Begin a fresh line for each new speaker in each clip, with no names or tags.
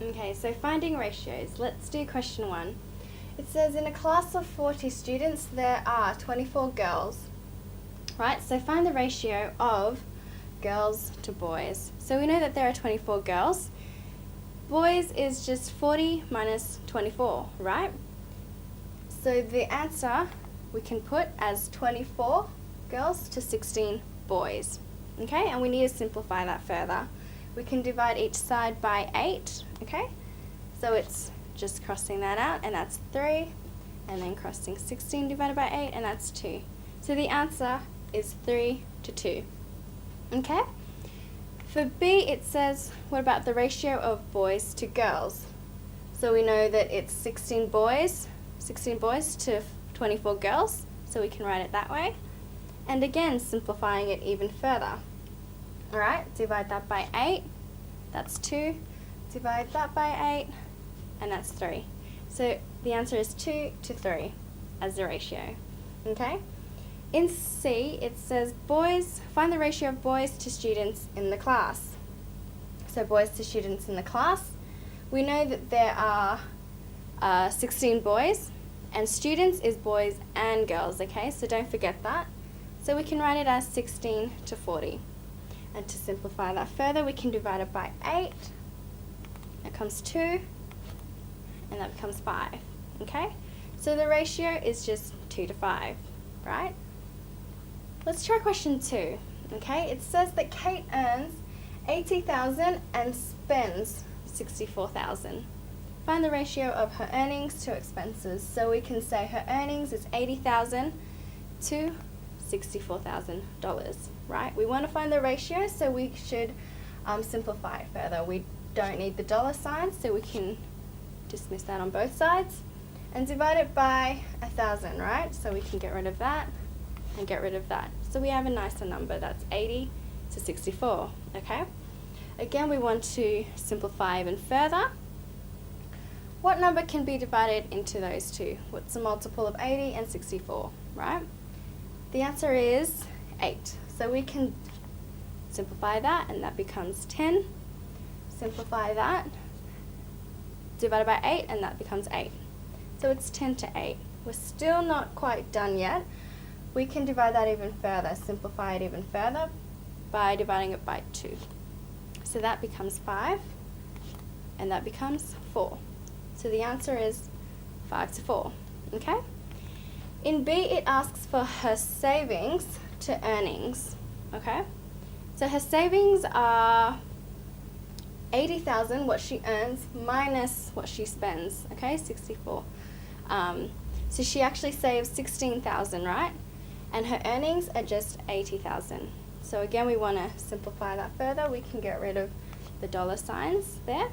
Okay, so finding ratios. Let's do question 1. It says in a class of 40 students there are 24 girls. Right, so find the ratio of girls to boys. So we know that there are 24 girls. Boys is just 40 minus 24, right? So the answer we can put as 24 girls to 16 boys. Okay, and we need to simplify that further. We can divide each side by 8, okay? So it's just crossing that out, and that's 3, and then crossing 16 divided by 8, and that's 2. So the answer is 3 to 2, okay? For B, it says, what about the ratio of boys to girls? So we know that it's 16 boys to 24 girls, so we can write it that way. And again, simplifying it even further. Alright, divide that by 8, that's 2. Divide that by 8, and that's 3. So the answer is 2 to 3 as the ratio. Okay? In C, it says find the ratio of boys to students in the class. So boys to students in the class. We know that there are 16 boys, and students is boys and girls, okay? So don't forget that. So we can write it as 16 to 40. And to simplify that further, we can divide it by 8. That comes 2, and that becomes 5, okay? So the ratio is just 2 to 5, right? Let's try question 2, okay? It says that Kate earns $80,000 and spends $64,000. Find the ratio of her earnings to expenses. So we can say her earnings is $80,000 to $64,000, right? We want to find the ratio, so we should simplify it further. We don't need the dollar sign, so we can dismiss that on both sides and divide it by 1,000, right? So we can get rid of that and get rid of that. So we have a nicer number, that's 80 to 64, okay? Again, we want to simplify even further. What number can be divided into those two? What's a multiple of 80 and 64, right? The answer is 8. So we can simplify that, and that becomes 10. Simplify that, divided by 8, and that becomes 8. So it's 10 to 8. We're still not quite done yet. We can divide that even further, simplify it even further by dividing it by 2. So that becomes 5, and that becomes 4. So the answer is 5 to 4, okay? In B, it asks for her savings to earnings, okay? So her savings are 80,000, what she earns, minus what she spends, okay, 64. So she actually saves 16,000, right? And her earnings are just 80,000. So again, we want to simplify that further. We can get rid of the dollar signs there.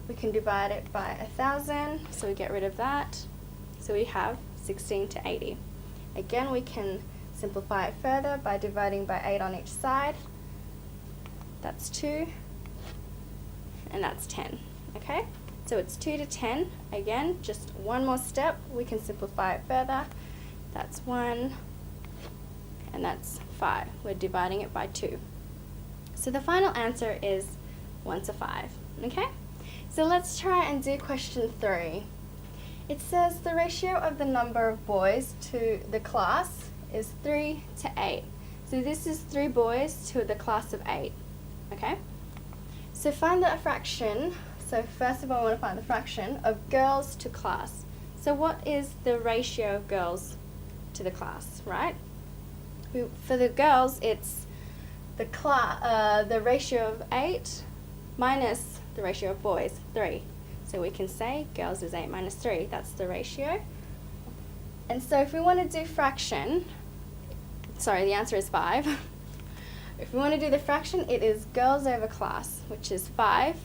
We can divide it by 1,000, so we get rid of that. So we have 16 to 80. Again, we can simplify it further by dividing by 8 on each side. That's 2, and that's 10, okay? So it's 2 to 10. Again, just one more step. We can simplify it further. That's 1, and that's 5. We're dividing it by 2. So the final answer is 1 to 5, okay? So let's try and do question 3. It says the ratio of the number of boys to the class is 3 to 8. So this is 3 boys to the class of 8, okay? So find the fraction. So first of all, I want to find the fraction of girls to class. So what is the ratio of girls to the class, right? For the girls, it's the ratio of 8 minus the ratio of boys, 3. So we can say girls is 8 minus 3. That's the ratio. And so if we want to do fraction, sorry, the answer is 5. If we want to do the fraction, it is girls over class, which is 5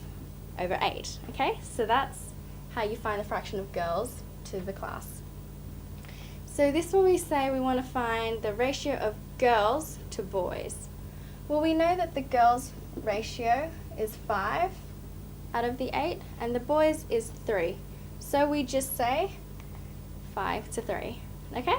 over 8. Okay, so that's how you find the fraction of girls to the class. So this one we say we want to find the ratio of girls to boys. Well, we know that the girls ratio is 5 out of the 8, and the boys is 3. So we just say 5 to 3, okay?